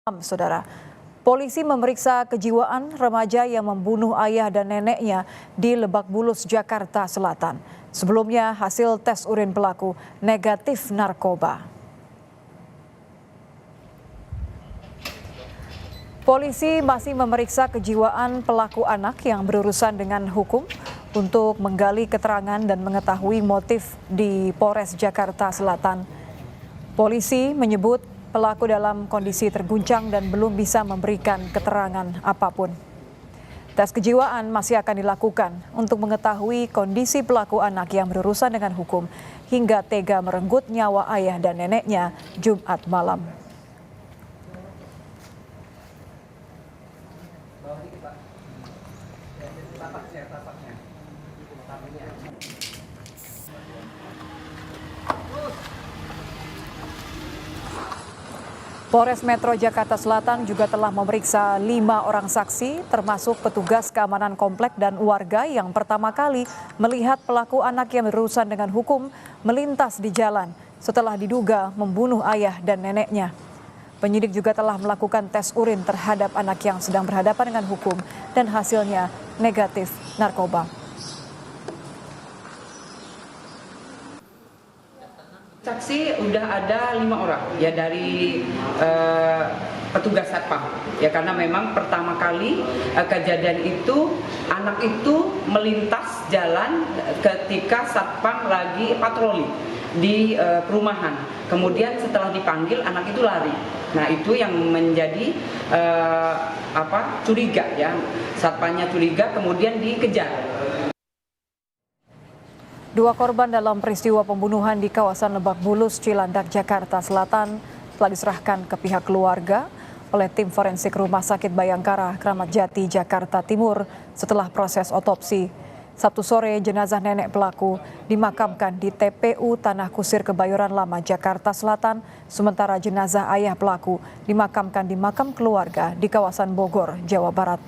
Saudara, polisi memeriksa kejiwaan remaja yang membunuh ayah dan neneknya di Lebak Bulus, Jakarta Selatan. Sebelumnya hasil tes urin pelaku negatif narkoba. Polisi masih memeriksa kejiwaan pelaku anak yang berurusan dengan hukum untuk menggali keterangan dan mengetahui motif di Polres Jakarta Selatan. Polisi menyebut pelaku dalam kondisi terguncang dan belum bisa memberikan keterangan apapun. Tes kejiwaan masih akan dilakukan untuk mengetahui kondisi pelaku anak yang berurusan dengan hukum hingga tega merenggut nyawa ayah dan neneknya Jumat malam. Polres Metro Jakarta Selatan juga telah memeriksa 5 orang saksi, termasuk petugas keamanan komplek dan warga yang pertama kali melihat pelaku anak yang berurusan dengan hukum melintas di jalan setelah diduga membunuh ayah dan neneknya. Penyidik juga telah melakukan tes urin terhadap anak yang sedang berhadapan dengan hukum dan hasilnya negatif narkoba. Saksi udah ada 5 orang ya dari petugas satpam ya, karena memang pertama kali kejadian itu anak itu melintas jalan ketika satpam lagi patroli di perumahan. Kemudian setelah dipanggil anak itu lari. Nah itu yang menjadi curiga ya, satpamnya curiga kemudian dikejar. 2 korban dalam peristiwa pembunuhan di kawasan Lebak Bulus, Cilandak, Jakarta Selatan telah diserahkan ke pihak keluarga oleh tim forensik Rumah Sakit Bayangkara, Kramat Jati, Jakarta Timur setelah proses otopsi. Sabtu sore jenazah nenek pelaku dimakamkan di TPU Tanah Kusir Kebayoran Lama, Jakarta Selatan, sementara jenazah ayah pelaku dimakamkan di makam keluarga di kawasan Bogor, Jawa Barat.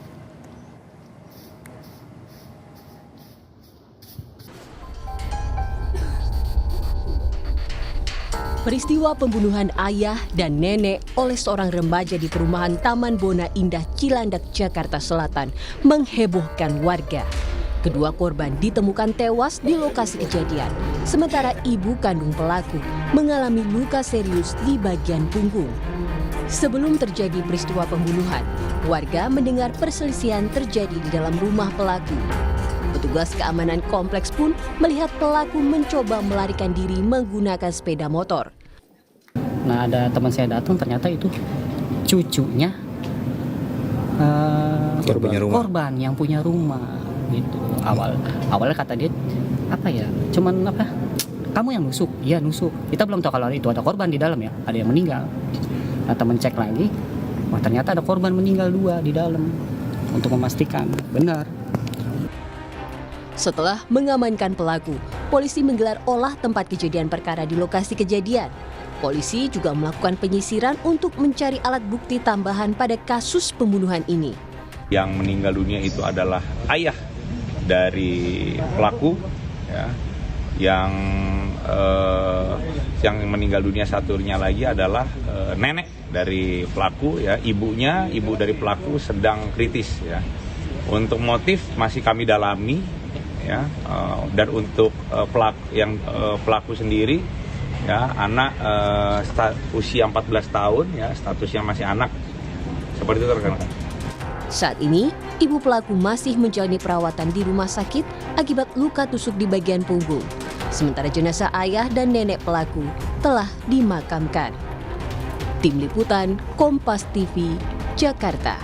Peristiwa pembunuhan ayah dan nenek oleh seorang remaja di perumahan Taman Bona Indah, Cilandak, Jakarta Selatan menghebohkan warga. Kedua korban ditemukan tewas di lokasi kejadian, sementara ibu kandung pelaku mengalami luka serius di bagian punggung. Sebelum terjadi peristiwa pembunuhan, warga mendengar perselisihan terjadi di dalam rumah pelaku. Petugas keamanan kompleks pun melihat pelaku mencoba melarikan diri menggunakan sepeda motor. Nah, ada teman saya datang, ternyata itu cucunya korban yang punya rumah gitu. Awalnya kata dia kamu yang nusuk? Iya nusuk. Kita belum tahu kalau itu ada korban di dalam ya, ada yang meninggal. Nah, teman cek lagi, wah ternyata ada korban meninggal 2 di dalam untuk memastikan benar. Setelah mengamankan pelaku, polisi menggelar olah tempat kejadian perkara di lokasi kejadian. Polisi juga melakukan penyisiran untuk mencari alat bukti tambahan pada kasus pembunuhan ini. Yang meninggal dunia itu adalah ayah dari pelaku, ya. Yang meninggal dunia satunya lagi adalah nenek dari pelaku, ya. Ibu dari pelaku sedang kritis, ya. Untuk motif masih kami dalami. Ya, dan untuk pelaku sendiri ya anak usia 14 tahun ya, statusnya masih anak, seperti itu rekan-rekan. Saat ini ibu pelaku masih menjalani perawatan di rumah sakit akibat luka tusuk di bagian punggung, sementara jenazah ayah dan nenek pelaku telah dimakamkan. Tim Liputan Kompas TV, Jakarta.